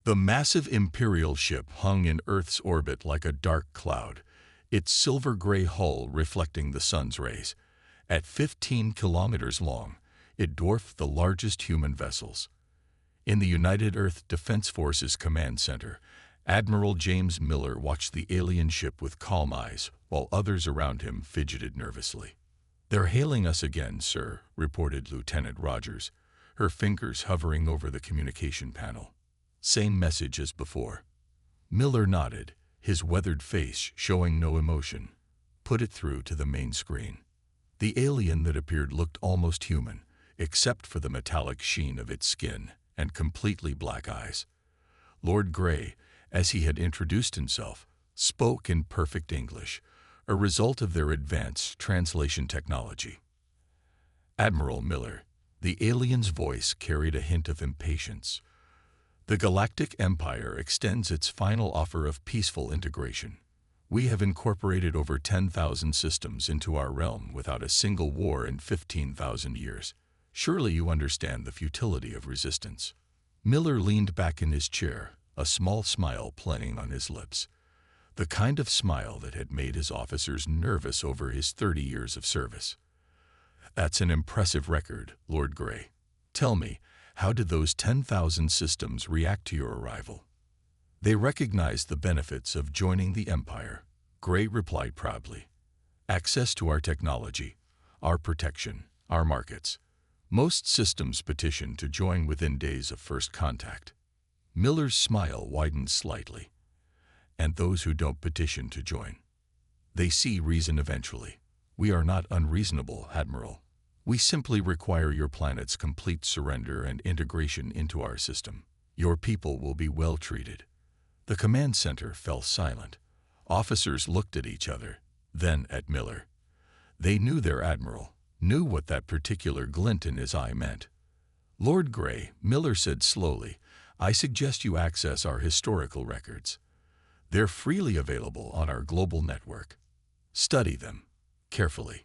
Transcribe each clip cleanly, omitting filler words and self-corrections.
The massive Imperial ship hung in Earth's orbit like a dark cloud, its silver-gray hull reflecting the sun's rays. At 15 kilometers long, it dwarfed the largest human vessels. In the United Earth Defense Forces Command Center, Admiral James Miller watched the alien ship with calm eyes, while others around him fidgeted nervously. "They're hailing us again, sir," reported Lieutenant Rogers, her fingers hovering over the communication panel. "Same message as before." Miller nodded, his weathered face showing no emotion. "Put it through to the main screen." The alien that appeared looked almost human, except for the metallic sheen of its skin and completely black eyes. Lord Grey, as he had introduced himself, spoke in perfect English, a result of their advanced translation technology. "Admiral Miller," the alien's voice carried a hint of impatience. "The Galactic Empire extends its final offer of peaceful integration. We have incorporated over 10,000 systems into our realm without a single war in 15,000 years. Surely you understand the futility of resistance." Miller leaned back in his chair, a small smile playing on his lips, the kind of smile that had made his officers nervous over his 30 years of service. "That's an impressive record, Lord Grey. Tell me, how did those 10,000 systems react to your arrival?" "They recognized the benefits of joining the Empire," Grey replied proudly. "Access to our technology, our protection, our markets. Most systems petition to join within days of first contact." Miller's smile widened slightly. "And those who don't petition to join? They see reason eventually. We are not unreasonable, Admiral. We simply require your planet's complete surrender and integration into our system. Your people will be well treated." The command center fell silent. Officers looked at each other, then at Miller. They knew their admiral, knew what that particular glint in his eye meant. "Lord Grey," Miller said slowly, "I suggest you access our historical records. They're freely available on our global network. Study them carefully."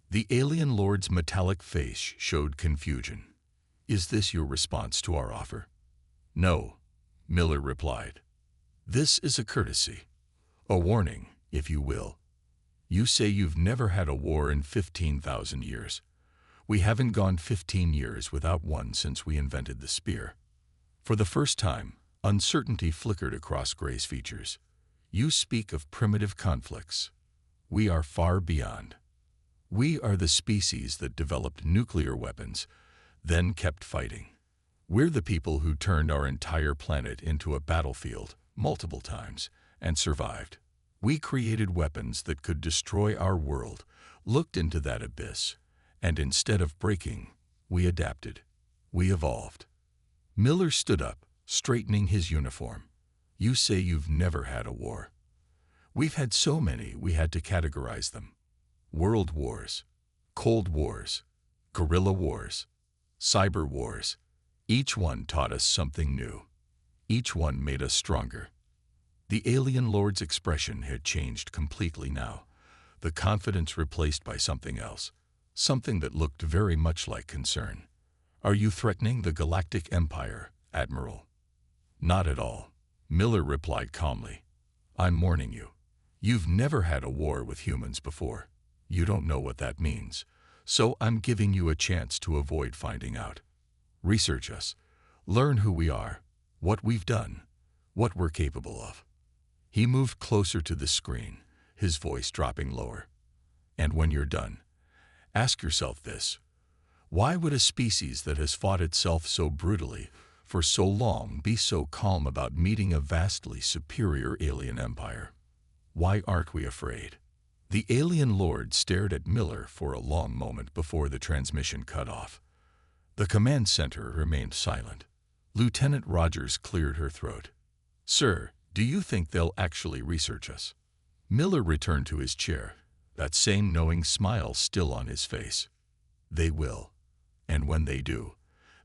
The alien lord's metallic face showed confusion. "Is this your response to our offer?" "No," Miller replied. "This is a courtesy, a warning, if you will. You say you've never had a war in 15,000 years. We haven't gone 15 years without one since we invented the spear." For the first time, uncertainty flickered across Grey's features. "You speak of primitive conflicts. We are far beyond. We are the species that developed nuclear weapons, then kept fighting. We're the people who turned our entire planet into a battlefield multiple times and survived. We created weapons that could destroy our world, looked into that abyss, and instead of breaking, we adapted. We evolved." Miller stood up, straightening his uniform. "You say you've never had a war. We've had so many we had to categorize them. World wars, Cold Wars, guerrilla wars, cyber wars. Each one taught us something new. Each one made us stronger." The alien lord's expression had changed completely now, the confidence replaced by something else, something that looked very much like concern. "Are you threatening the Galactic Empire, Admiral?" "Not at all," Miller replied calmly. "I'm warning you. You've never had a war with humans before. You don't know what that means, so I'm giving you a chance to avoid finding out. Research us. Learn who we are, what we've done, what we're capable of." He moved closer to the screen, his voice dropping lower. "And when you're done, ask yourself this. Why would a species that has fought itself so brutally for so long be so calm about meeting a vastly superior alien empire? Why aren't we afraid?" The alien lord stared at Miller for a long moment before the transmission cut off. The command center remained silent. Lieutenant Rogers cleared her throat. "Sir, do you think they'll actually research us?" Miller returned to his chair, that same knowing smile still on his face. "They will. And when they do,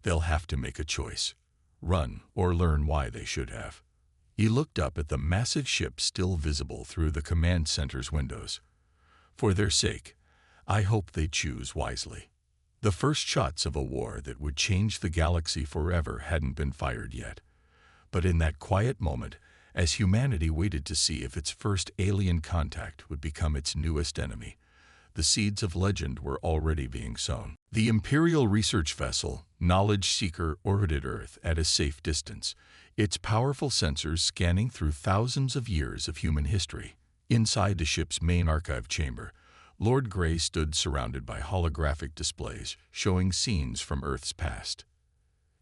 they'll have to make a choice. Run or learn why they should have." He looked up at the massive ship still visible through the command center's windows. "For their sake, I hope they choose wisely. The first shots of a war that would change the galaxy forever hadn't been fired yet, But in that quiet moment, as humanity waited to see if its first alien contact would become its newest enemy, the seeds of legend were already being sown. The Imperial research vessel, Knowledge Seeker, orbited Earth at a safe distance, its powerful sensors scanning through thousands of years of human history. Inside the ship's main archive chamber, Lord Grey stood surrounded by holographic displays showing scenes from Earth's past.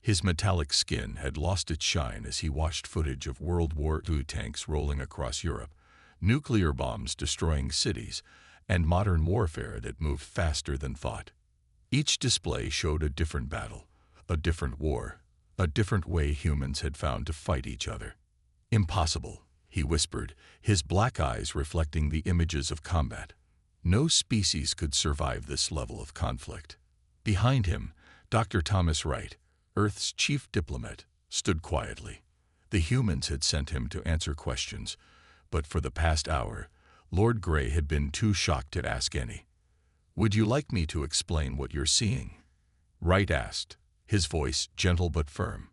His metallic skin had lost its shine as he watched footage of World War II tanks rolling across Europe, nuclear bombs destroying cities, and modern warfare that moved faster than thought. Each display showed a different battle, a different war, a different way humans had found to fight each other. "Impossible," he whispered, his black eyes reflecting the images of combat. No species could survive this level of conflict. Behind him, Dr. Thomas Wright, Earth's chief diplomat, stood quietly. The humans had sent him to answer questions, but for the past hour, Lord Grey had been too shocked to ask any. "Would you like me to explain what you're seeing?" Wright asked, his voice gentle but firm.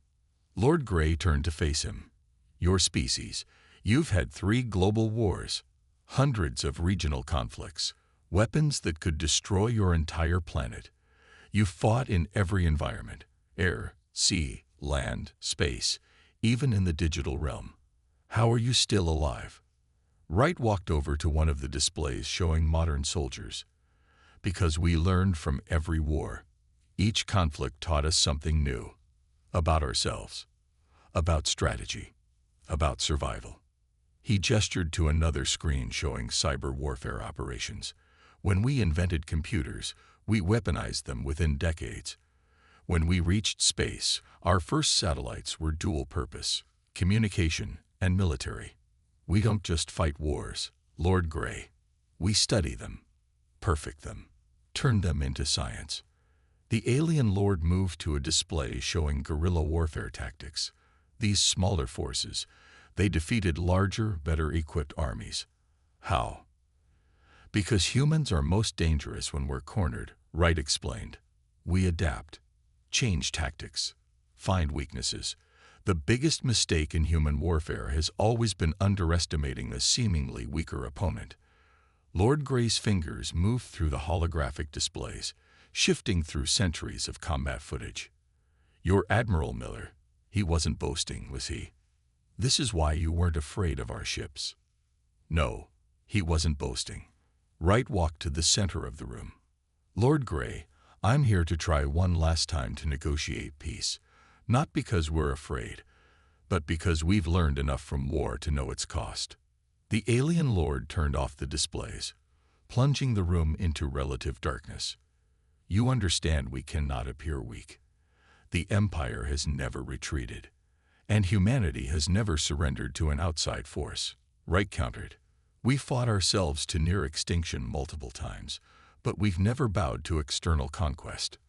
Lord Grey turned to face him. "Your species, you've had 3 global wars, hundreds of regional conflicts, weapons that could destroy your entire planet. You've fought in every environment, air, sea, land, space, even in the digital realm. How are you still alive?" Wright walked over to one of the displays showing modern soldiers. "Because we learned from every war. Each conflict taught us something new. About ourselves. About strategy. About survival." He gestured to another screen showing cyber warfare operations. "When we invented computers, we weaponized them within decades. When we reached space, our first satellites were dual purpose, communication and military. We don't just fight wars, Lord Grey. We study them, perfect them, turn them into science." The alien lord moved to a display showing guerrilla warfare tactics. These smaller forces, they defeated larger, better-equipped armies. How? "Because humans are most dangerous when we're cornered," Wright explained. "We adapt, change tactics, find weaknesses. The biggest mistake in human warfare has always been underestimating a seemingly weaker opponent." Lord Grey's fingers moved through the holographic displays, shifting through centuries of combat footage. "Your Admiral Miller, he wasn't boasting, was he? This is why you weren't afraid of our ships." "No, he wasn't boasting." Wright walked to the center of the room. "Lord Grey, I'm here to try one last time to negotiate peace. Not because we're afraid, but because we've learned enough from war to know its cost." The alien lord turned off the displays, plunging the room into relative darkness. "You understand we cannot appear weak. The Empire has never retreated, and humanity has never surrendered to an outside force," Wright countered. "We fought ourselves to near extinction multiple times, but we've never bowed to external conquest.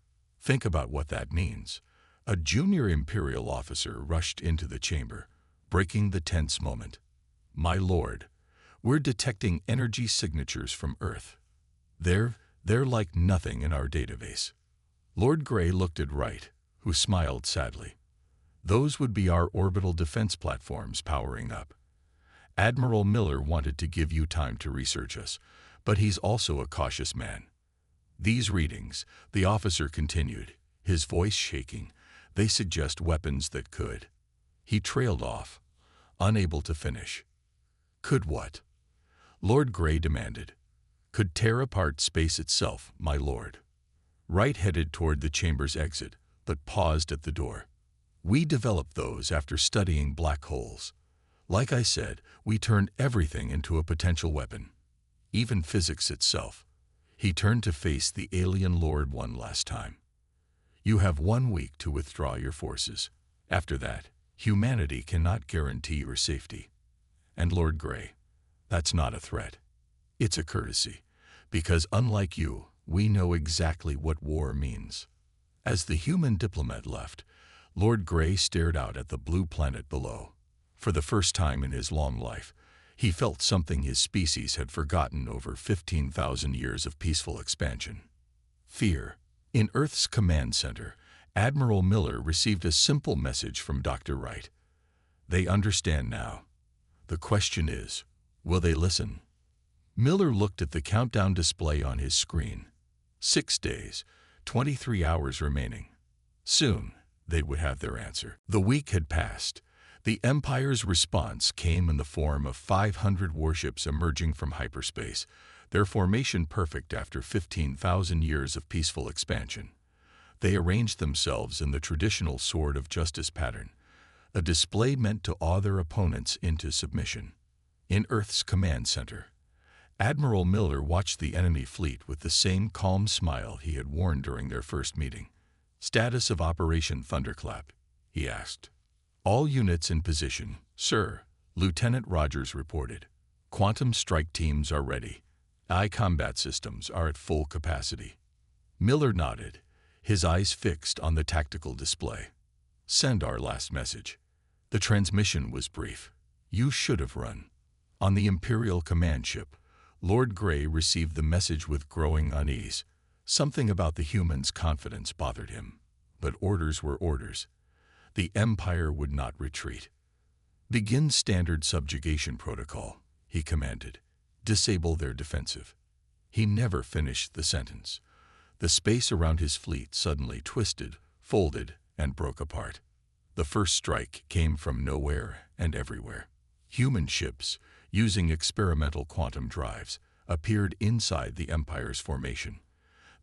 Think about what that means." A junior Imperial officer rushed into the chamber, breaking the tense moment. "My lord, we're detecting energy signatures from Earth. They're like nothing in our database." Lord Grey looked at Wright, who smiled sadly. "Those would be our orbital defense platforms powering up. Admiral Miller wanted to give you time to research us, but he's also a cautious man. These readings," the officer continued, his voice shaking, "they suggest weapons that could." He trailed off, unable to finish. "Could what?" Lord Grey demanded. "Could tear apart space itself, my lord." Wright headed toward the chamber's exit, but paused at the door. "We developed those after studying black holes. Like I said, we turn everything into a potential weapon, even physics itself." He turned to face the alien lord one last time. "You have 1 week to withdraw your forces. After that, humanity cannot guarantee your safety." And Lord Grey, "That's not a threat. It's a courtesy, because unlike you, we know exactly what war means." As the human diplomat left, Lord Grey stared out at the blue planet below. For the first time in his long life, he felt something his species had forgotten over 15,000 years of peaceful expansion. Fear. In Earth's command center, Admiral Miller received a simple message from Dr. Wright. They understand now. The question is, will they listen? Miller looked at the countdown display on his screen. 6 days, 23 hours remaining. Soon, they would have their answer. The week had passed. The Empire's response came in the form of 500 warships emerging from hyperspace, their formation perfect after 15,000 years of peaceful expansion. They arranged themselves in the traditional Sword of Justice pattern, a display meant to awe their opponents into submission. In Earth's command center, Admiral Miller watched the enemy fleet with the same calm smile he had worn during their first meeting. "Status of Operation Thunderclap?" he asked. "All units in position, sir," Lieutenant Rogers reported. "Quantum strike teams are ready. AI combat systems are at full capacity." Miller nodded, his eyes fixed on the tactical display. "Send our last message." The transmission was brief. "You should have run." On the Imperial command ship, Lord Grey received the message with growing unease. Something about the humans' confidence bothered him. But orders were orders. The Empire would not retreat. "Begin standard subjugation protocol," he commanded. "Disable their defensive." He never finished the sentence. The space around his fleet suddenly twisted, folded, and broke apart. The first strike came from nowhere and everywhere. Human ships, using experimental quantum drives, appeared inside the Empire's formation.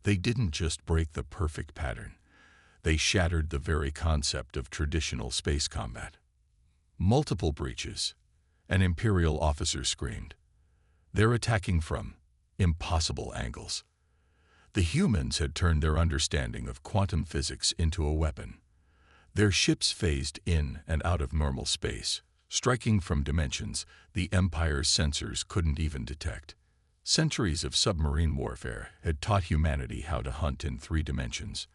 They didn't just break the perfect pattern. They shattered the very concept of traditional space combat. Multiple breaches. An Imperial officer screamed. "They're attacking from impossible angles." The humans had turned their understanding of quantum physics into a weapon. Their ships phased in and out of normal space, striking from dimensions the Empire's sensors couldn't even detect. Centuries of submarine warfare had taught humanity how to hunt in 3 dimensions.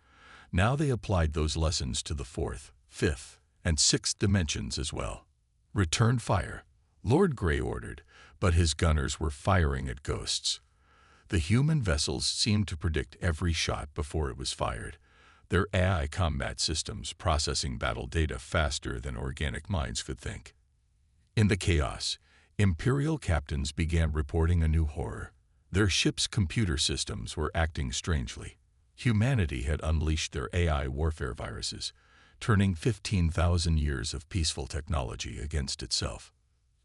Now they applied those lessons to the 4th, 5th, and 6th dimensions as well. "Return fire," Lord Grey ordered, but his gunners were firing at ghosts. The human vessels seemed to predict every shot before it was fired, their AI combat systems processing battle data faster than organic minds could think. In the chaos, Imperial captains began reporting a new horror. Their ships' computer systems were acting strangely. Humanity had unleashed their AI warfare viruses, turning 15,000 years of peaceful technology against itself.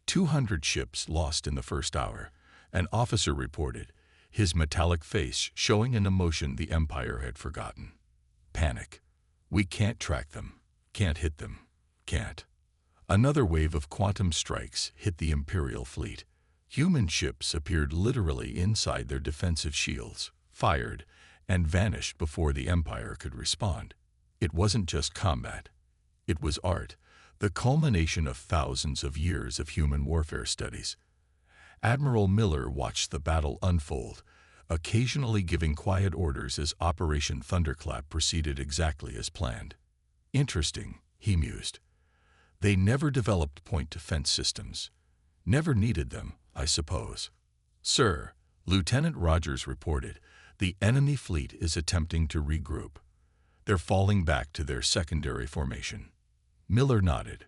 200 ships lost in the first hour, an officer reported, his metallic face showing an emotion the Empire had forgotten. Panic. "We can't track them, can't hit them, can't." Another wave of quantum strikes hit the Imperial fleet. Human ships appeared literally inside their defensive shields, fired, and vanished before the Empire could respond. It wasn't just combat. It was art, the culmination of thousands of years of human warfare studies. Admiral Miller watched the battle unfold, occasionally giving quiet orders as Operation Thunderclap proceeded exactly as planned. "Interesting," he mused. "They never developed point-defense systems. Never needed them, I suppose." "Sir," Lieutenant Rogers reported, "the enemy fleet is attempting to regroup. They're falling back to their secondary formation." Miller nodded.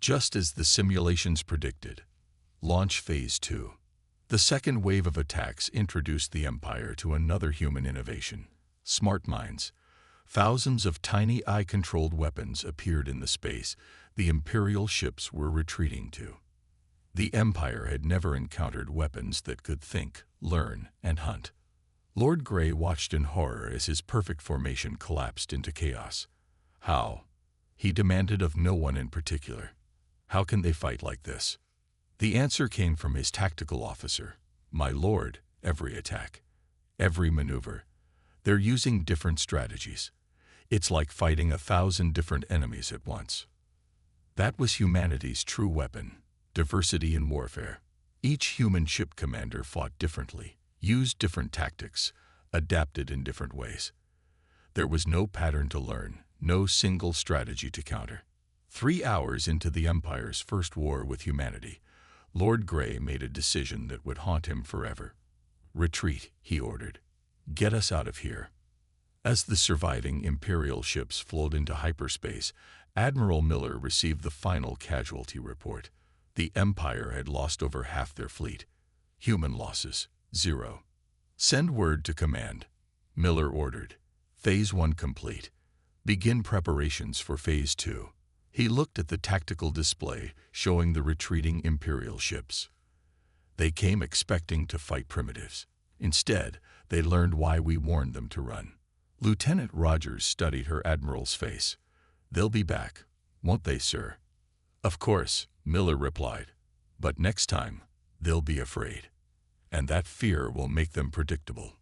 "Just as the simulations predicted. Launch Phase 2. The second wave of attacks introduced the Empire to another human innovation, smart mines. Thousands of tiny eye-controlled weapons appeared in the space the Imperial ships were retreating to. The Empire had never encountered weapons that could think, learn, and hunt. Lord Grey watched in horror as his perfect formation collapsed into chaos. "How?" he demanded of no one in particular. "How can they fight like this?" The answer came from his tactical officer. "My lord, every attack, every maneuver. They're using different strategies. It's like fighting 1,000 different enemies at once." That was humanity's true weapon, diversity in warfare. Each human ship commander fought differently, used different tactics, adapted in different ways. There was no pattern to learn, no single strategy to counter. 3 hours into the Empire's first war with humanity, Lord Grey made a decision that would haunt him forever. "Retreat," he ordered. "Get us out of here." As the surviving Imperial ships flowed into hyperspace, Admiral Miller received the final casualty report. The Empire had lost over half their fleet. Human losses, 0. Send word to command. Miller ordered. Phase 1 complete. Begin preparations for Phase 2. He looked at the tactical display showing the retreating Imperial ships. They came expecting to fight primitives. Instead, they learned why we warned them to run. Lieutenant Rogers studied her admiral's face. They'll be back, won't they, sir? Of course, Miller replied. But next time, they'll be afraid. And that fear will make them predictable.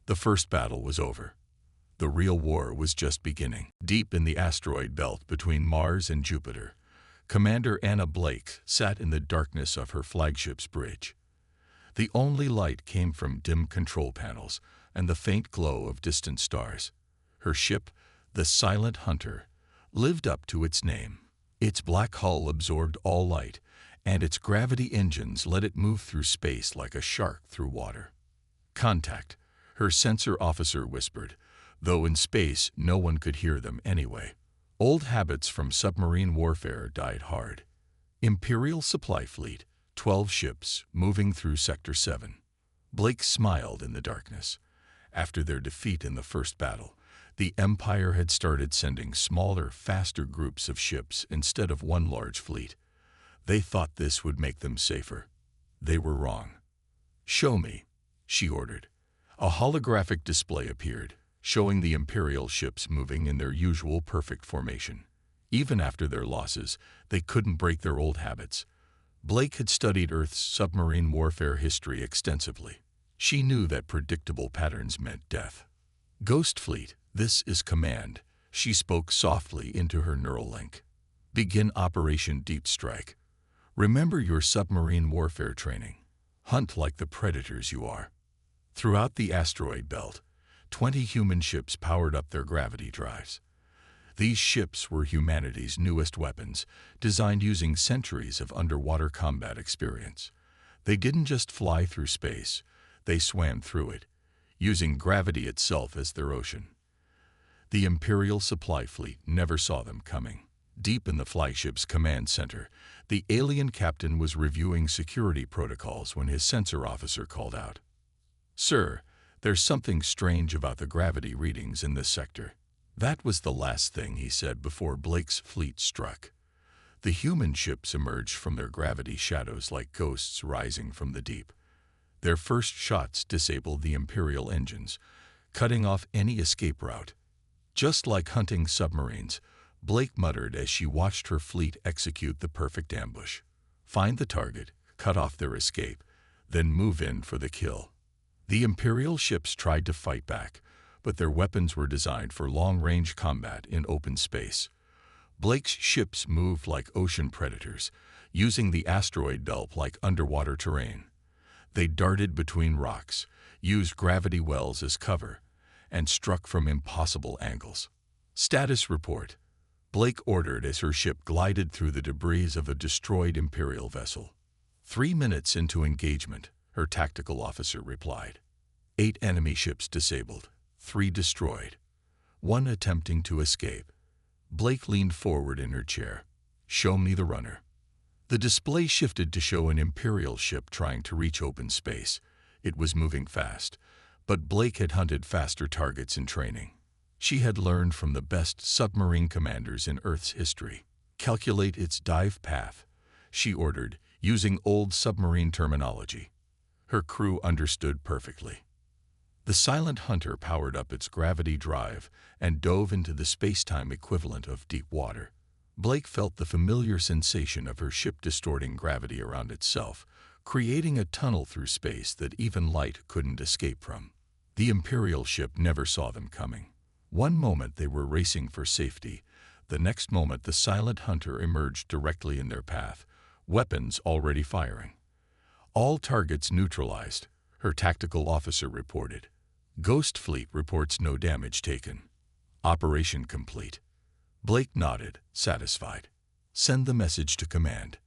The first battle was over. The real war was just beginning. Deep in the asteroid belt between Mars and Jupiter, Commander Anna Blake sat in the darkness of her flagship's bridge. The only light came from dim control panels and the faint glow of distant stars. Her ship, the Silent Hunter, lived up to its name. Its black hull absorbed all light, and its gravity engines let it move through space like a shark through water. Contact, her sensor officer whispered, though in space no one could hear them anyway. Old habits from submarine warfare died hard. Imperial supply fleet, 12 ships moving through Sector 7. Blake smiled in the darkness. After their defeat in the first battle, the Empire had started sending smaller, faster groups of ships instead of one large fleet. They thought this would make them safer. They were wrong. Show me, she ordered. A holographic display appeared, showing the Imperial ships moving in their usual perfect formation. Even after their losses, they couldn't break their old habits. Blake had studied Earth's submarine warfare history extensively. She knew that predictable patterns meant death. Ghost Fleet, this is command, she spoke softly into her neural link. Begin Operation Deep Strike. Remember your submarine warfare training. Hunt like the predators you are. Throughout the asteroid belt, 20 human ships powered up their gravity drives. These ships were humanity's newest weapons, designed using centuries of underwater combat experience. They didn't just fly through space, they swam through it, using gravity itself as their ocean. The Imperial supply fleet never saw them coming. Deep in the flagship's command center, the alien captain was reviewing security protocols when his sensor officer called out. "Sir, there's something strange about the gravity readings in this sector." That was the last thing he said before Blake's fleet struck. The human ships emerged from their gravity shadows like ghosts rising from the deep. Their first shots disabled the Imperial engines, cutting off any escape route. Just like hunting submarines, Blake muttered as she watched her fleet execute the perfect ambush. Find the target, cut off their escape, then move in for the kill. The Imperial ships tried to fight back, but their weapons were designed for long-range combat in open space. Blake's ships moved like ocean predators, using the asteroid belt like underwater terrain. They darted between rocks, used gravity wells as cover, and struck from impossible angles. Status report, Blake ordered as her ship glided through the debris of a destroyed Imperial vessel. 3 minutes into engagement, her tactical officer replied. 8 enemy ships disabled, 3 destroyed, 1 attempting to escape. Blake leaned forward in her chair. Show me the runner. The display shifted to show an Imperial ship trying to reach open space. It was moving fast, but Blake had hunted faster targets in training. She had learned from the best submarine commanders in Earth's history. Calculate its dive path, she ordered, using old submarine terminology. Her crew understood perfectly. The Silent Hunter powered up its gravity drive and dove into the space-time equivalent of deep water. Blake felt the familiar sensation of her ship distorting gravity around itself, creating a tunnel through space that even light couldn't escape from. The Imperial ship never saw them coming. One moment they were racing for safety, the next moment the Silent Hunter emerged directly in their path, weapons already firing. All targets neutralized, her tactical officer reported. Ghost Fleet reports no damage taken. Operation complete. Blake nodded, satisfied. Send the message to command.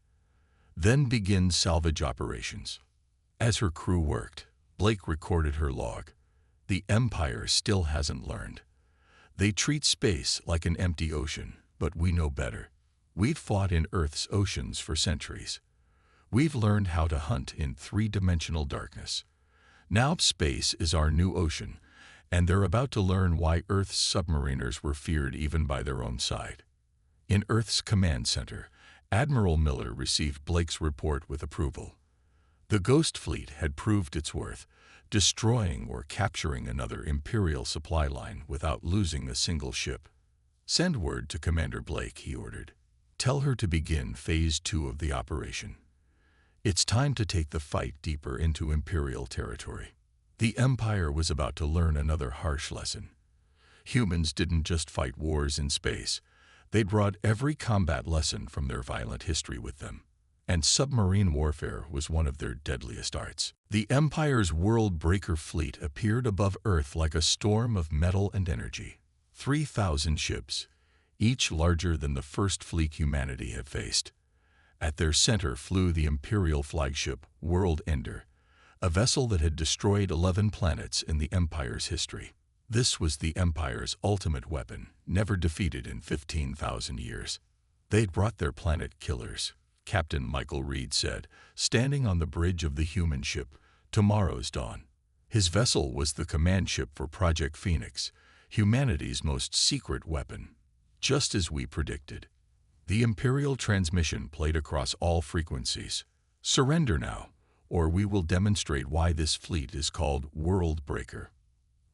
Then begin salvage operations. As her crew worked, Blake recorded her log. The Empire still hasn't learned. They treat space like an empty ocean, but we know better. We've fought in Earth's oceans for centuries. We've learned how to hunt in three-dimensional darkness. Now space is our new ocean, and they're about to learn why Earth's submariners were feared even by their own side. In Earth's command center, Admiral Miller received Blake's report with approval. The Ghost Fleet had proved its worth, destroying or capturing another Imperial supply line without losing a single ship. "Send word to Commander Blake," he ordered. "Tell her to begin Phase 2 of the operation. It's time to take the fight deeper into Imperial territory." The Empire was about to learn another harsh lesson. Humans didn't just fight wars in space. They brought every combat lesson from their violent history with them. And submarine warfare was one of their deadliest arts. The Empire's world-breaker fleet appeared above Earth like a storm of metal and energy. 3,000 ships, each larger than the first fleet humanity had faced. At their center flew the Imperial flagship, World Ender, a vessel that had destroyed 11 planets in the Empire's history. This was the Empire's ultimate weapon, never defeated in 15,000 years. They'd brought their planet killers, Captain Michael Reed said, standing on the bridge of the human ship, Tomorrow's Dawn. His vessel was the command ship for Project Phoenix, humanity's most secret weapon. Just as we predicted. The Imperial transmission played across all frequencies. "Surrender now, or we will demonstrate why this fleet is called World Breaker."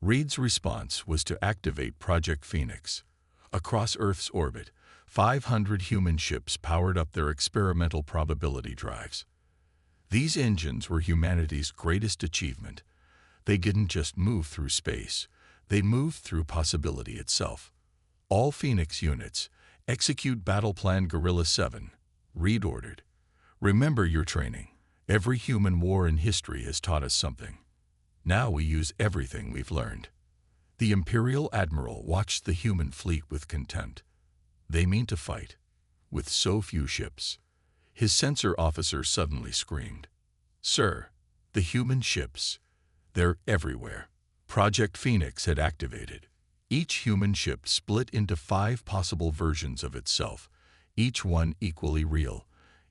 Reed's response was to activate Project Phoenix. Across Earth's orbit, 500 human ships powered up their experimental probability drives. These engines were humanity's greatest achievement. They didn't just move through space, they moved through possibility itself. "All Phoenix units, execute Battle Plan Guerrilla 7, Reed ordered. "Remember your training. Every human war in history has taught us something. Now we use everything we've learned." The Imperial Admiral watched the human fleet with contempt. They mean to fight, with so few ships. His sensor officer suddenly screamed, "Sir, the human ships, they're everywhere." Project Phoenix had activated. Each human ship split into 5 possible versions of itself, each one equally real,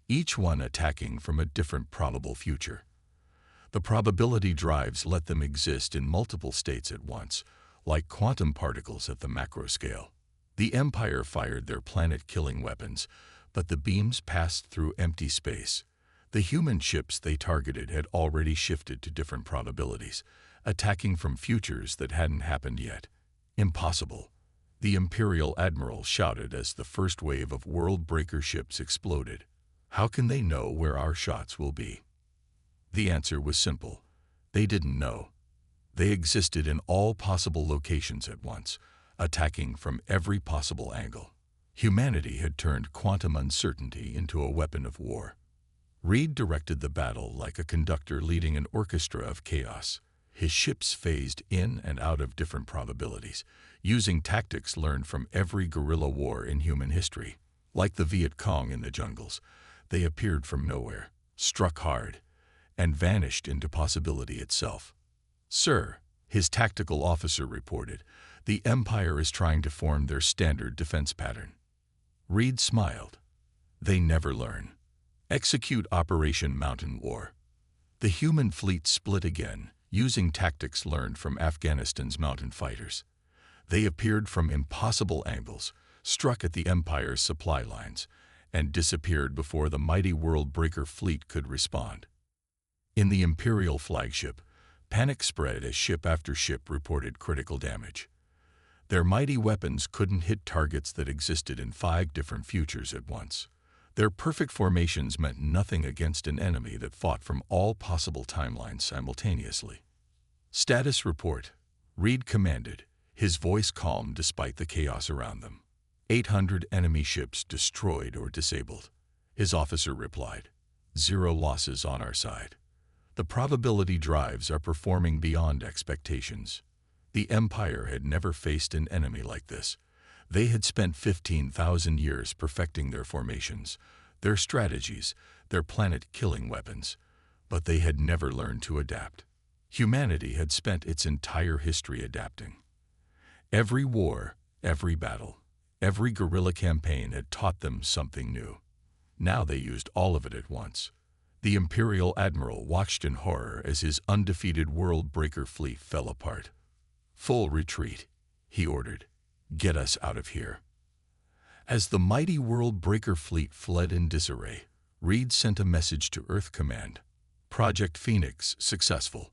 each one attacking from a different probable future. The probability drives let them exist in multiple states at once, like quantum particles at the macro scale. The Empire fired their planet-killing weapons, but the beams passed through empty space. The human ships they targeted had already shifted to different probabilities, attacking from futures that hadn't happened yet. "Impossible," the Imperial Admiral shouted as the first wave of world-breaker ships exploded. "How can they know where our shots will be?" The answer was simple. They didn't know. They existed in all possible locations at once, attacking from every possible angle. Humanity had turned quantum uncertainty into a weapon of war. Reed directed the battle like a conductor leading an orchestra of chaos. His ships phased in and out of different probabilities, using tactics learned from every guerrilla war in human history. Like the Viet Cong in the jungles, they appeared from nowhere, struck hard, and vanished into possibility itself. "Sir," his tactical officer reported, "the Empire is trying to form their standard defense pattern." Reed smiled. "They never learn. Execute Operation Mountain War." The human fleet split again, using tactics learned from Afghanistan's mountain fighters. They appeared from impossible angles, struck at the Empire's supply lines, and disappeared before the mighty world-breaker fleet could respond. In the Imperial flagship, panic spread as ship after ship reported critical damage. Their mighty weapons couldn't hit targets that existed in 5 different futures at once. Their perfect formations meant nothing against an enemy that fought from all possible timelines simultaneously. "Status report," Reed commanded, his voice calm despite the chaos around them. 800 enemy ships destroyed or disabled. His officer replied, "0 losses on our side. The probability drives are performing beyond expectations." The Empire had never faced an enemy like this. They had spent 15,000 years perfecting their formations, their strategies, their planet-killing weapons, but they had never learned to adapt. Humanity had spent its entire history adapting. Every war, Every battle, every guerrilla campaign had taught them something new. Now they used all of it at once. The Imperial Admiral watched in horror as his undefeated world-breaker fleet fell apart. "Full retreat," he ordered. "Get us out of here." As the mighty world-breaker fleet fled in disarray, Reed sent a message to Earth Command. Project Phoenix successful.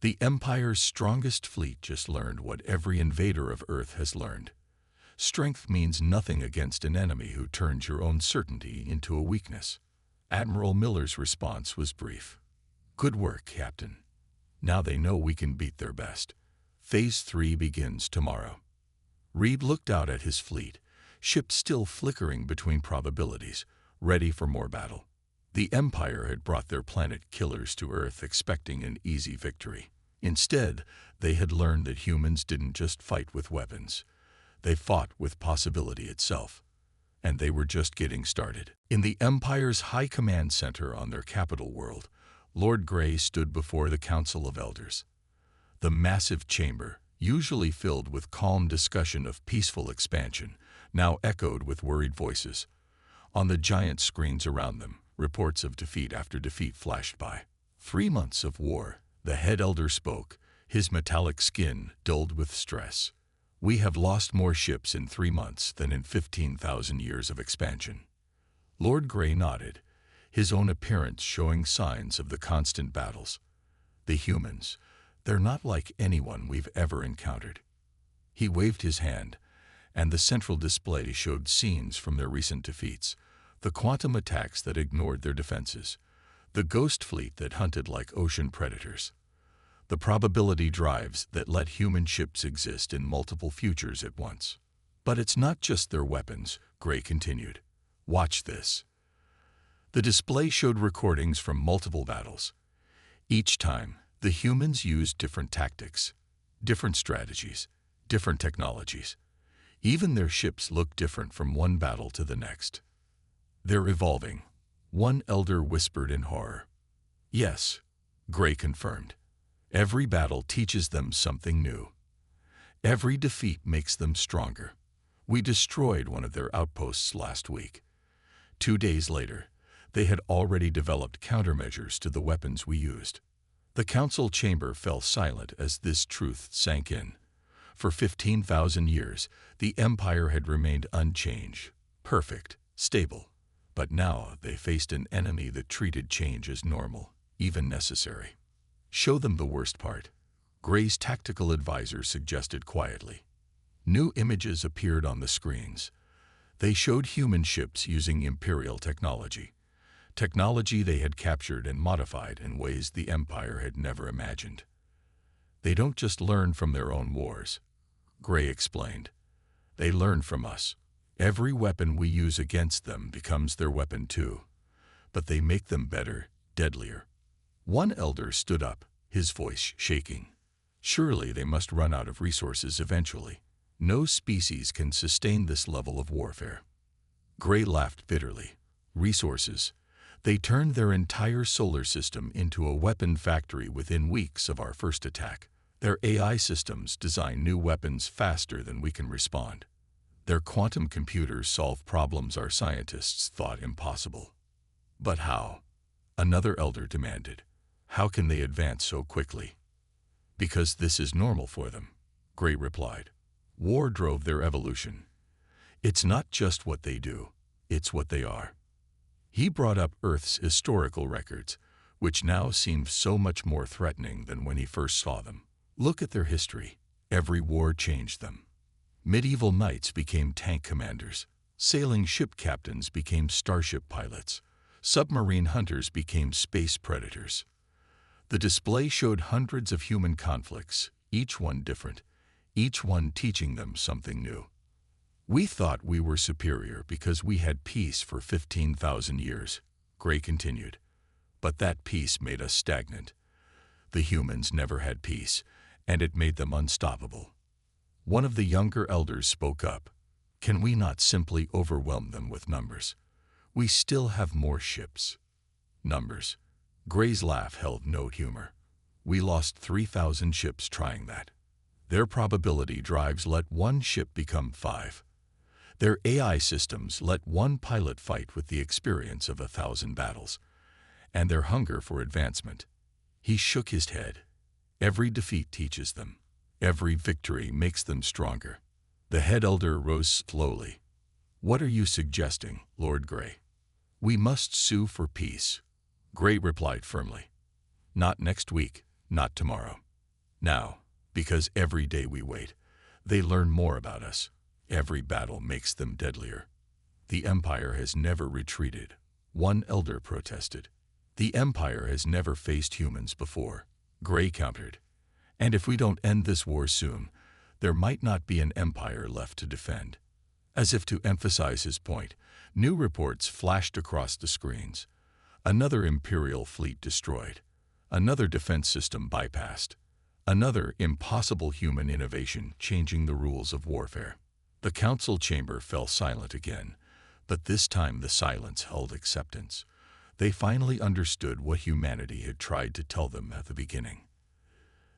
The Empire's strongest fleet just learned what every invader of Earth has learned. Strength means nothing against an enemy who turns your own certainty into a weakness. Admiral Miller's response was brief. "Good work, Captain. Now they know we can beat their best. Phase 3 begins tomorrow." Reed looked out at his fleet, ships still flickering between probabilities, ready for more battle. The Empire had brought their planet killers to Earth expecting an easy victory. Instead, they had learned that humans didn't just fight with weapons. They fought with possibility itself. And they were just getting started. In the Empire's High Command Center on their capital world, Lord Grey stood before the Council of Elders. The massive chamber, usually filled with calm discussion of peaceful expansion, now echoed with worried voices. On the giant screens around them, reports of defeat after defeat flashed by. 3 months of war, the head elder spoke, his metallic skin dulled with stress. "We have lost more ships in 3 months than in 15,000 years of expansion." Lord Grey nodded, his own appearance showing signs of the constant battles. "The humans, they're not like anyone we've ever encountered." He waved his hand, and the central display showed scenes from their recent defeats, the quantum attacks that ignored their defenses, the ghost fleet that hunted like ocean predators, the probability drives that let human ships exist in multiple futures at once. "But it's not just their weapons," Grey continued. "Watch this." The display showed recordings from multiple battles. Each time, the humans used different tactics, different strategies, different technologies. Even their ships looked different from one battle to the next. "They're evolving," one elder whispered in horror. "Yes," Grey confirmed. "Every battle teaches them something new. Every defeat makes them stronger. We destroyed one of their outposts last week. 2 days later, they had already developed countermeasures to the weapons we used." The council chamber fell silent as this truth sank in. For 15,000 years, the Empire had remained unchanged, perfect, stable. But now they faced an enemy that treated change as normal, even necessary. "Show them the worst part," Grey's tactical advisor suggested quietly. New images appeared on the screens. They showed human ships using Imperial technology. Technology they had captured and modified in ways the Empire had never imagined. "They don't just learn from their own wars," Grey explained. "They learn from us. Every weapon we use against them becomes their weapon too. But they make them better, deadlier." One elder stood up, his voice shaking. "Surely they must run out of resources eventually. No species can sustain this level of warfare." Grey laughed bitterly. "Resources? They turned their entire solar system into a weapon factory within weeks of our first attack. Their AI systems design new weapons faster than we can respond. Their quantum computers solve problems our scientists thought impossible." "But how?" another elder demanded. "How can they advance so quickly?" "Because this is normal for them," Grey replied. "War drove their evolution. It's not just what they do, it's what they are." He brought up Earth's historical records, which now seemed so much more threatening than when he first saw them. "Look at their history. Every war changed them. Medieval knights became tank commanders. Sailing ship captains became starship pilots. Submarine hunters became space predators." The display showed hundreds of human conflicts, each one different, each one teaching them something new. "We thought we were superior because we had peace for 15,000 years, Grey continued. "But that peace made us stagnant. The humans never had peace, and it made them unstoppable." One of the younger elders spoke up. "Can we not simply overwhelm them with numbers? We still have more ships." "Numbers?" Grey's laugh held no humor. "We lost 3,000 ships trying that. Their probability drives let one ship become 5. Their AI systems let one pilot fight with the experience of 1,000 battles. And their hunger for advancement. He shook his head. Every defeat teaches them. Every victory makes them stronger. The head elder rose slowly. What are you suggesting, Lord Grey? We must sue for peace. Grey replied firmly. Not next week, not tomorrow. Now, because every day we wait, they learn more about us. Every battle makes them deadlier. The Empire has never retreated. One elder protested. The Empire has never faced humans before, Grey countered. And if we don't end this war soon, there might not be an empire left to defend. As if to emphasize his point, new reports flashed across the screens. Another Imperial fleet destroyed. Another defense system bypassed. Another impossible human innovation changing the rules of warfare. The council chamber fell silent again, but this time the silence held acceptance. They finally understood what humanity had tried to tell them at the beginning.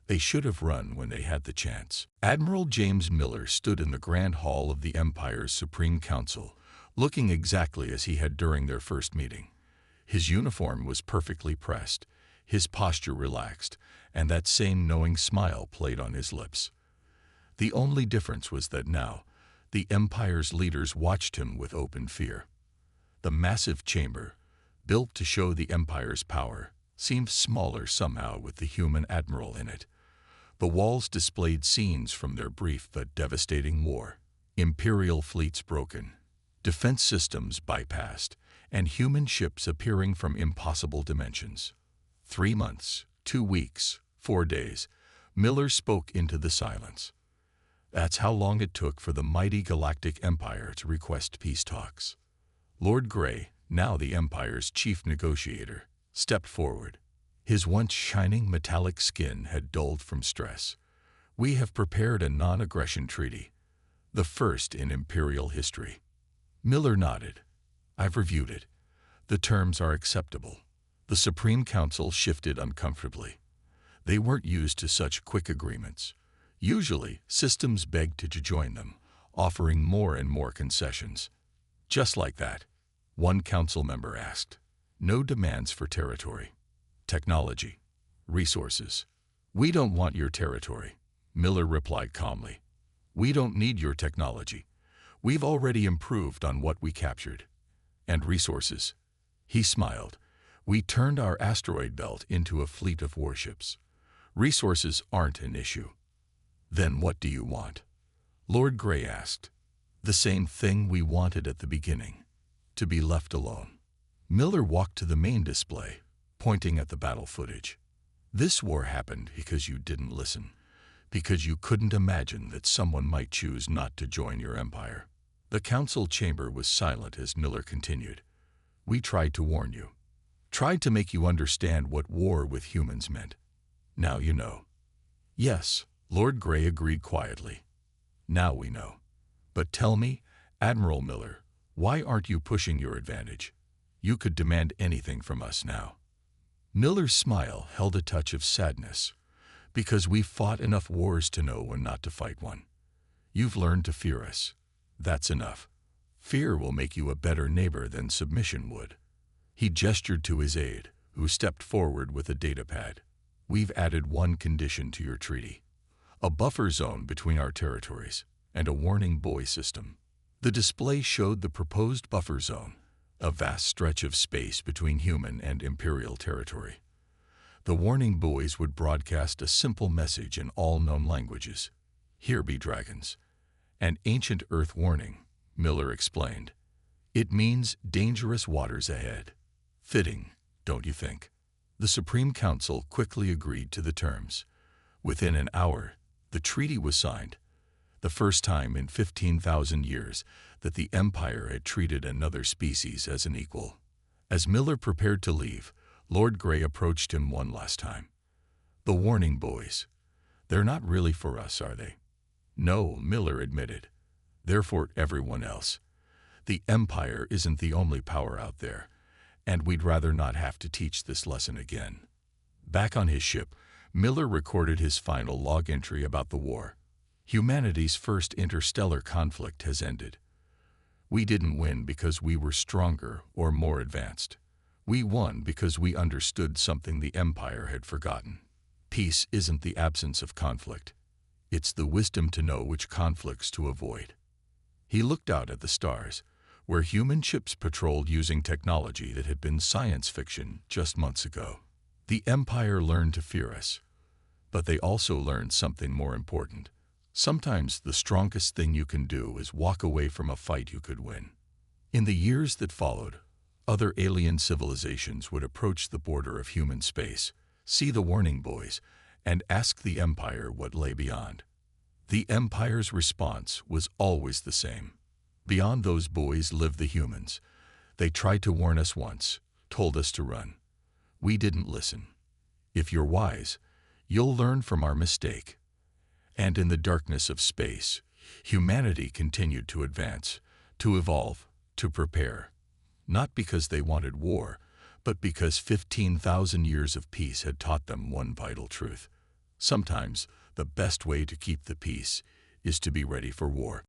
They should have run when they had the chance. Admiral James Miller stood in the Grand Hall of the Empire's Supreme Council, looking exactly as he had during their first meeting. His uniform was perfectly pressed, his posture relaxed, and that same knowing smile played on his lips. The only difference was that now, the Empire's leaders watched him with open fear. The massive chamber, built to show the Empire's power, seemed smaller somehow with the human admiral in it. The walls displayed scenes from their brief but devastating war. Imperial fleets broken, defense systems bypassed, and human ships appearing from impossible dimensions. 3 months, 2 weeks, 4 days, Miller spoke into the silence. That's how long it took for the mighty Galactic Empire to request peace talks. Lord Grey, now the Empire's chief negotiator, stepped forward. His once shining metallic skin had dulled from stress. We have prepared a non-aggression treaty, the first in Imperial history. Miller nodded. I've reviewed it. The terms are acceptable. The Supreme Council shifted uncomfortably. They weren't used to such quick agreements. Usually, systems begged to join them, offering more and more concessions. Just like that, one council member asked. No demands for territory. Technology. Resources. We don't want your territory, Miller replied calmly. We don't need your technology. We've already improved on what we captured. And resources. He smiled. We turned our asteroid belt into a fleet of warships. Resources aren't an issue. Then what do you want? Lord Grey asked. The same thing we wanted at the beginning. To be left alone. Miller walked to the main display, pointing at the battle footage. This war happened because you didn't listen, because you couldn't imagine that someone might choose not to join your empire. The council chamber was silent as Miller continued. We tried to warn you, tried to make you understand what war with humans meant. Now you know. Yes, Lord Grey agreed quietly. Now we know. But tell me, Admiral Miller, why aren't you pushing your advantage? You could demand anything from us now. Miller's smile held a touch of sadness. Because we've fought enough wars to know when not to fight one. You've learned to fear us. That's enough. Fear will make you a better neighbor than submission would. He gestured to his aide, who stepped forward with a datapad. We've added one condition to your treaty. A buffer zone between our territories, and a warning buoy system. The display showed the proposed buffer zone, a vast stretch of space between human and Imperial territory. The warning buoys would broadcast a simple message in all known languages. Here be dragons. An ancient Earth warning, Miller explained. It means dangerous waters ahead. Fitting, don't you think? The Supreme Council quickly agreed to the terms. Within an hour, the treaty was signed. The first time in 15,000 years that the Empire had treated another species as an equal. As Miller prepared to leave, Lord Grey approached him one last time. The warning buoys. They're not really for us, are they? No, Miller admitted. They're for everyone else. The Empire isn't the only power out there, and we'd rather not have to teach this lesson again. Back on his ship, Miller recorded his final log entry about the war. Humanity's first interstellar conflict has ended. We didn't win because we were stronger or more advanced. We won because we understood something the Empire had forgotten. Peace isn't the absence of conflict. It's the wisdom to know which conflicts to avoid. He looked out at the stars, where human ships patrolled using technology that had been science fiction just months ago. The Empire learned to fear us, but they also learned something more important. Sometimes the strongest thing you can do is walk away from a fight you could win. In the years that followed, other alien civilizations would approach the border of human space, see the warning buoys, and ask the Empire what lay beyond. The Empire's response was always the same. Beyond those buoys live the humans. They tried to warn us once, told us to run. We didn't listen. If you're wise, you'll learn from our mistake. And in the darkness of space, humanity continued to advance, to evolve, to prepare. Not because they wanted war, but because 15,000 years of peace had taught them one vital truth. Sometimes, the best way to keep the peace is to be ready for war.